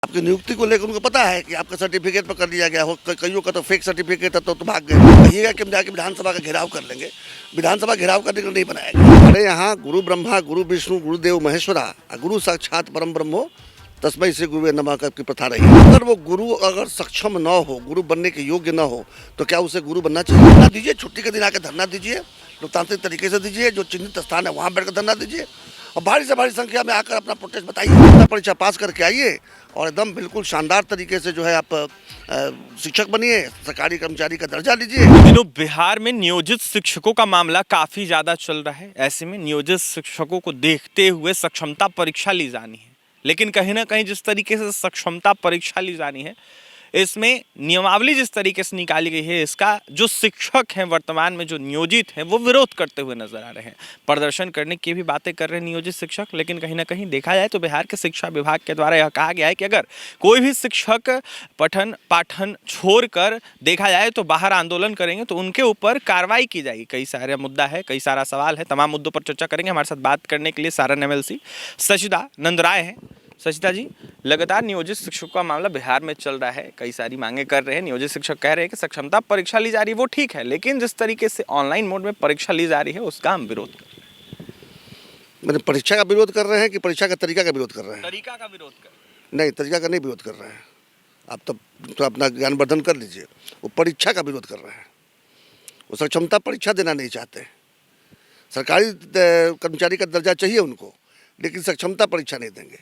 आपकी नियुक्ति को लेकर उनको पता है कि आपका सर्टिफिकेट पर कर लिया गया हो, कईयों का तो फेक सर्टिफिकेट है तो भाग गए। कहिएगा कि हम जाके विधानसभा का घेराव कर लेंगे, विधानसभा घेराव करने के लिए नहीं बनाया गया। हमारे यहाँ गुरु ब्रह्मा गुरु विष्णु गुरुदेव महेश्वरा गुरु साक्षात परम ब्रह्मो तस्मै से गुरुवे नमः की प्रथा रही। अगर वो गुरु अगर सक्षम न हो, गुरु बनने के योग्य न हो, तो क्या उसे गुरु बनना चाहिए? धरना दीजिए, छुट्टी के दिन आकर धरना दीजिए, लोकतांत्रिक तरीके से दीजिए, जो चिन्हित स्थान है वहाँ बैठकर धरना दीजिए और भारी से भारी संख्या में आकर अपना प्रोटेस्ट बताइए। परीक्षा पास करके आइए और एकदम बिल्कुल शानदार तरीके से जो है आप शिक्षक बनिए, सरकारी कर्मचारी का दर्जा लीजिए। दिनों बिहार में नियोजित शिक्षकों का मामला काफी ज्यादा चल रहा है। ऐसे में नियोजित शिक्षकों को देखते हुए सक्षमता परीक्षा ली जानी है, लेकिन कहीं ना कहीं जिस तरीके से सक्षमता परीक्षा ली जानी है, इसमें नियमावली जिस तरीके से निकाली गई है, इसका जो शिक्षक हैं वर्तमान में जो नियोजित हैं वो विरोध करते हुए नजर आ रहे हैं। प्रदर्शन करने की भी बातें कर रहे हैं नियोजित शिक्षक, लेकिन कहीं ना कहीं देखा जाए तो बिहार के शिक्षा विभाग के द्वारा यह कहा गया है कि अगर कोई भी शिक्षक पठन पाठन छोड़कर देखा जाए तो बाहर आंदोलन करेंगे तो उनके ऊपर कार्रवाई की जाएगी। कई सारे मुद्दा है, कई सारा सवाल है, तमाम मुद्दों पर चर्चा करेंगे। हमारे साथ बात करने के लिए सारण MLC सचिदानंद राय हैं। सचिता जी, लगातार नियोजित शिक्षकों का मामला बिहार में चल रहा है, कई सारी मांगे कर रहे हैं। नियोजित शिक्षक कह रहे हैं कि सक्षमता परीक्षा ली जा रही है वो ठीक है, लेकिन जिस तरीके से ऑनलाइन मोड में परीक्षा ली जा रही है उसका हम विरोध कर रहे हैं। मैंने परीक्षा का विरोध कर रहे हैं कि परीक्षा का तरीका का विरोध कर रहे हैं? तरीका का विरोध कर नहीं, तरीका का नहीं विरोध कर रहे हैं। आप तो अपना ज्ञानवर्धन कर लीजिए। वो परीक्षा का विरोध कर रहे हैं, वो सक्षमता परीक्षा देना नहीं चाहते। सरकारी कर्मचारी का दर्जा चाहिए उनको, लेकिन सक्षमता परीक्षा नहीं देंगे।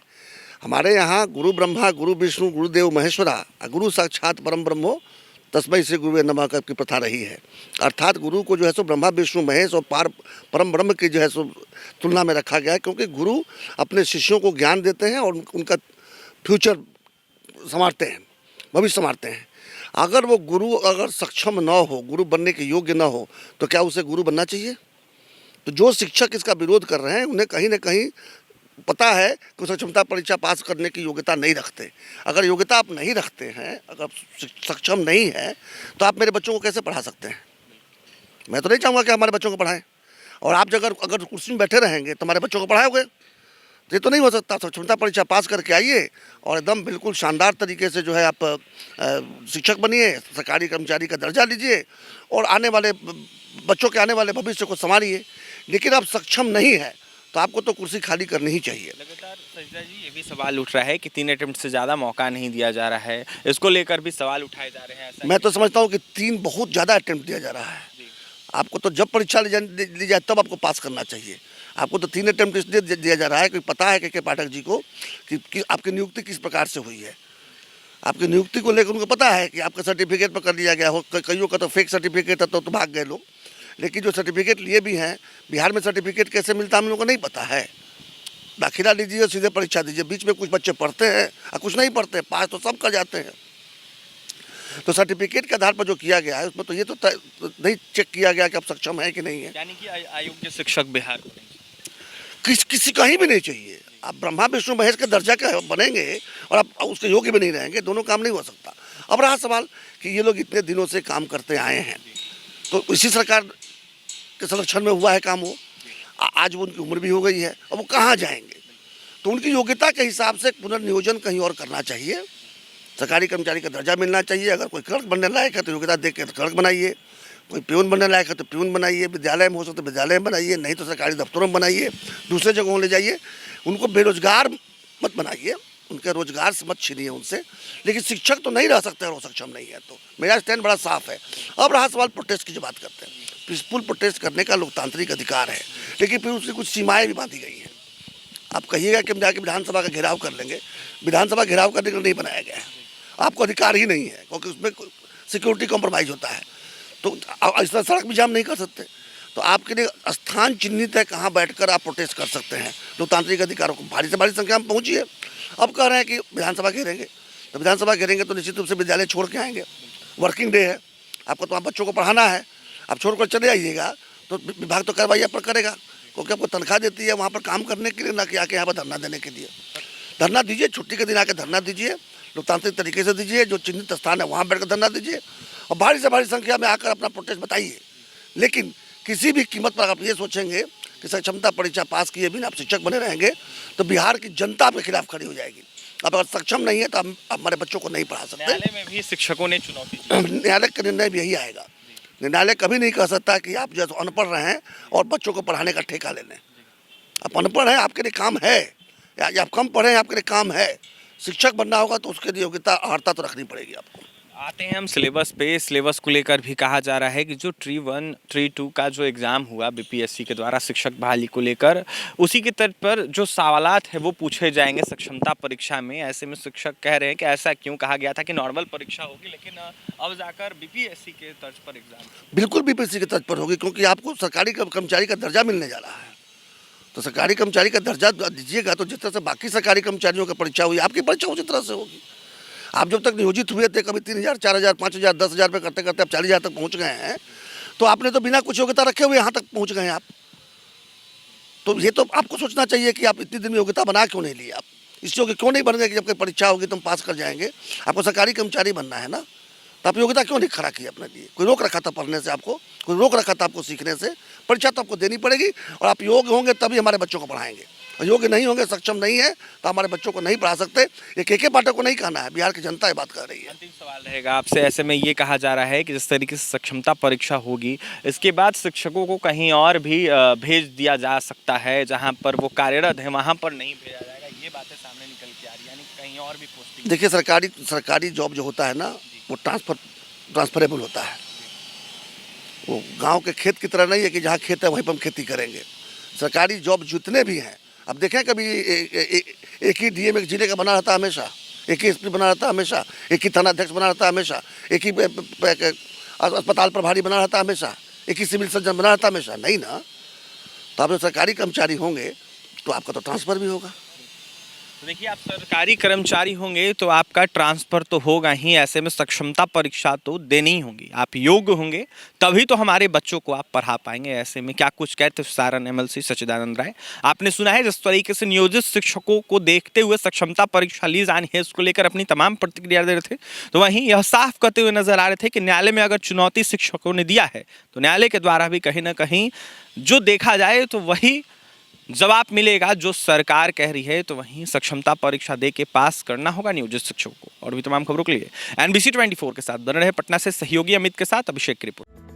हमारे यहाँ गुरु ब्रह्मा गुरु विष्णु गुरुदेव महेश्वरा गुरु साक्षात परम ब्रह्मो तस्मै से गुरुवे नमः की प्रथा रही है। अर्थात गुरु को जो है सो ब्रह्मा विष्णु महेश और परम ब्रह्म की जो है सो तुलना में रखा गया है, क्योंकि गुरु अपने शिष्यों को ज्ञान देते हैं और उनका फ्यूचर संवारते हैं, भविष्य संवारते हैं। अगर वो गुरु अगर सक्षम न हो, गुरु बनने के योग्य न हो, तो क्या उसे गुरु बनना चाहिए? तो जो शिक्षक इसका विरोध कर रहे हैं उन्हें कहीं ना कहीं पता है कि सक्षमता परीक्षा पास करने की योग्यता नहीं रखते। अगर योग्यता आप नहीं रखते हैं, अगर सक्षम नहीं है, तो आप मेरे बच्चों को कैसे पढ़ा सकते हैं? मैं तो नहीं चाहूँगा कि हमारे बच्चों को पढ़ाएं। और आप अगर कुर्सी में बैठे रहेंगे तो हमारे बच्चों को पढ़ाओगे? तो ये तो नहीं हो सकता। सक्षमता परीक्षा पास करके आइए और एकदम बिल्कुल शानदार तरीके से जो है आप शिक्षक बनिए, सरकारी कर्मचारी का दर्जा लीजिए और आने वाले बच्चों के आने वाले भविष्य को संभालिए। लेकिन आप सक्षम नहीं है तो आपको तो कुर्सी खाली करनी ही चाहिए। लगातार सचिदा जी ये भी सवाल उठ रहा है कि 3 अटेम्प्ट से ज़्यादा मौका नहीं दिया जा रहा है, इसको लेकर भी सवाल उठाए जा रहे हैं। मैं तो समझता हूँ कि 3 बहुत ज़्यादा अटेम्प्ट दिया जा रहा है। आपको तो जब परीक्षा ली जाए तब आपको पास करना चाहिए। आपको तो 3 अटेम्प्ट इसलिए दिया जा रहा है कि पता है के पाठक जी को कि आपकी नियुक्ति किस प्रकार से हुई है। आपकी नियुक्ति को लेकर उनको पता है कि आपका सर्टिफिकेट पर कर लिया गया हो, कईयों का तो फेक सर्टिफिकेट है तो भाग गए लोग। लेकिन जो सर्टिफिकेट लिए भी हैं, बिहार में सर्टिफिकेट कैसे मिलता है हम लोगों को नहीं पता है। दाखिला लीजिए, सीधे परीक्षा दीजिए। बीच में कुछ बच्चे पढ़ते हैं और कुछ नहीं पढ़ते, पास तो सब कर जाते हैं। तो सर्टिफिकेट के आधार पर जो किया गया है उसमें तो ये तो नहीं चेक किया गया कि आप सक्षम है कि नहीं है। यानी कि अयोग्य शिक्षक बिहार किसी कहीं भी नहीं चाहिए। आप ब्रह्मा विष्णु महेश के दर्जा का बनेंगे और आप उसके योग्य भी नहीं रहेंगे, दोनों काम नहीं हो सकता। अब रहा सवाल कि ये लोग इतने दिनों से काम करते आए हैं, तो इसी सरकार के संरक्षण में हुआ है काम। वो आज वो उनकी उम्र भी हो गई है, अब वो कहाँ जाएंगे? तो उनकी योग्यता के हिसाब से पुनर्नियोजन कहीं और करना चाहिए। सरकारी कर्मचारी का दर्जा मिलना चाहिए। अगर कोई क्लर्क बनने लायक है तो योग्यता देख के क्लर्क बनाइए, कोई प्यून बनने लायक है तो प्यून बनाइए, विद्यालय में हो सकता तो विद्यालय में बनाइए, नहीं तो सरकारी दफ्तरों में बनाइए, दूसरे जगहों ले जाइए। उनको बेरोजगार मत बनाइए, उनके रोजगार से मत छीनिए उनसे। लेकिन शिक्षक तो नहीं रह सकते और वो सक्षम नहीं है। तो मेरा स्टैंड बड़ा साफ है। अब रहा सवाल प्रोटेस्ट की जो बात करते हैं, पीसफुल प्रोटेस्ट करने का लोकतांत्रिक अधिकार है, लेकिन फिर उसकी कुछ सीमाएं भी बांधी गई हैं। आप कहिएगा कि हम जाके विधानसभा का घेराव कर लेंगे, विधानसभा घेराव करने के लिए नहीं बनाया गया है। आपको अधिकार ही नहीं है, क्योंकि उसमें सिक्योरिटी कॉम्प्रोमाइज़ होता है। तो इस तरह सड़क भी जाम नहीं कर सकते। तो आपके लिए स्थान चिन्हित है, कहाँ बैठकर आप प्रोटेस्ट कर सकते हैं। लोकतांत्रिक अधिकारों को भारी से भारी संख्या में पहुँचिए। अब कह रहे हैं कि विधानसभा घेरेंगे, तो विधानसभा घेरेंगे तो निश्चित रूप से विद्यालय छोड़ के आएंगे। वर्किंग डे है, आपको तो वहाँ बच्चों को पढ़ाना है। आप छोड़ कर चले आइएगा तो विभाग तो कार्रवाई आप पर करेगा, क्योंकि आपको तनख्वाह देती है वहाँ पर काम करने के लिए, ना कि आके यहाँ पर धरना देने के लिए। धरना दीजिए, छुट्टी के दिन आके धरना दीजिए, लोकतांत्रिक तरीके से दीजिए, जो चिन्हित स्थान है वहाँ बैठकर धरना दीजिए और भारी से भारी संख्या में आकर अपना प्रोटेस्ट बताइए। लेकिन किसी भी कीमत पर आप ये सोचेंगे कि सक्षमता परीक्षा पास किए बिना आप शिक्षक बने रहेंगे तो बिहार की जनता आपके खिलाफ खड़ी हो जाएगी। अब अगर सक्षम नहीं है तो हम हमारे बच्चों को नहीं पढ़ा सकते। न्यायालय में भी शिक्षकों ने चुनौती दी। न्यायालय का निर्णय भी यही आएगा। न्यायालय कभी नहीं कह सकता कि आप जो अनपढ़ रहे हैं और बच्चों को पढ़ाने का ठेका ले लें। आप अनपढ़ हैं, आपके लिए काम है, या आप कम पढ़े हैं, आपके लिए काम है। शिक्षक बनना होगा तो उसके लिए योग्यता अर्हता तो रखनी पड़ेगी आपको। आते हैं हम सिलेबस पे। सिलेबस को लेकर भी कहा जा रहा है कि जो ट्री 1 ट्री 2 का जो एग्ज़ाम हुआ बीपीएससी के द्वारा शिक्षक बहाली को लेकर, उसी के तर्ज पर जो सवालात है वो पूछे जाएंगे सक्षमता परीक्षा में। ऐसे में शिक्षक कह रहे हैं कि ऐसा क्यों कहा गया था कि नॉर्मल परीक्षा होगी, लेकिन अब जाकर बीपीएससी के तर्ज पर एग्जाम। बिल्कुल बीपीएससी के तर्ज पर होगी, क्योंकि आपको सरकारी कर्मचारी का दर्जा मिलने जा रहा है। तो सरकारी कर्मचारी का दर्जा दीजिएगा तो जिस तरह से बाकी सरकारी कर्मचारियों की परीक्षा हुई, आपकी परीक्षा उसी तरह से होगी। आप जब तक नियोजित हुए थे, कभी 3,000, 4,000, 5,000, 10,000 रुपये करते करते आप 40,000 तक पहुंच गए हैं, तो आपने तो बिना कुछ योग्यता रखे हुए यहाँ तक पहुंच गए हैं आप। तो ये तो आपको सोचना चाहिए कि आप इतनी दिन में योग्यता बना क्यों नहीं ली, आप इस योग्य क्यों नहीं बन गए कि जब कोई परीक्षा होगी तुम पास कर जाएंगे। आपको सरकारी कर्मचारी बनना है ना, तो आप योग्यता क्यों नहीं खड़ा की अपने लिए? कोई रोक रखा था पढ़ने से आपको? कोई रोक रखा था आपको सीखने से? परीक्षा तो आपको देनी पड़ेगी, और आप योग्य होंगे तभी हमारे बच्चों को पढ़ाएंगे। योग्य नहीं होंगे, सक्षम नहीं है, तो हमारे बच्चों को नहीं पढ़ा सकते। ये के पाठक को नहीं कहना है, बिहार की जनता ये बात कर रही है। अंतिम सवाल रहेगा आपसे। ऐसे में ये कहा जा रहा है कि जिस तरीके से सक्षमता परीक्षा होगी, इसके बाद शिक्षकों को कहीं और भी भेज दिया जा सकता है, जहां पर वो कार्यरत है वहां पर नहीं भेजा जाएगा। ये बातें सामने निकल के आ रही है, यानी कहीं और भी पोस्टिंग। देखिए, सरकारी जॉब जो होता है ना, वो ट्रांसफरेबल होता है। वो गाँव के खेत की तरह नहीं है कि जहाँ खेत है वहीं पर हम खेती करेंगे। सरकारी जॉब जितने भी हैं, अब देखें कभी एक ही डीएम एक जिले का बना रहता हमेशा, एक ही एसपी बना रहता हमेशा, एक ही थानाध्यक्ष बना रहता हमेशा, एक ही अस्पताल प्रभारी बना रहता हमेशा, एक ही सिविल सर्जन बना रहता हमेशा, नहीं ना। तो आप जब सरकारी कर्मचारी होंगे तो आपका तो ट्रांसफ़र भी होगा। तो देखिए, आप सरकारी कर्मचारी होंगे तो आपका ट्रांसफ़र तो होगा ही। ऐसे में सक्षमता परीक्षा तो देनी ही होगी। आप योग्य होंगे तभी तो हमारे बच्चों को आप पढ़ा पाएंगे। ऐसे में क्या कुछ कहते सारण एमएलसी सच्चिदानंद राय। आपने सुना है जिस तरीके से नियोजित शिक्षकों को देखते हुए सक्षमता परीक्षा ली जानी है, इसको लेकर अपनी तमाम प्रतिक्रिया दे रहे थे। तो वहीं यह साफ कहते हुए नजर आ रहे थे कि न्यायालय में अगर चुनौती शिक्षकों ने दिया है तो न्यायालय के द्वारा भी कहीं ना कहीं जो देखा जाए तो वही जवाब मिलेगा जो सरकार कह रही है। तो वहीं सक्षमता परीक्षा दे के पास करना होगा नियोजित शिक्षकों को। और भी तमाम खबरों के लिए NBC 24 के साथ बने रहे पटना से सहयोगी अमित के साथ अभिषेक की रिपोर्ट।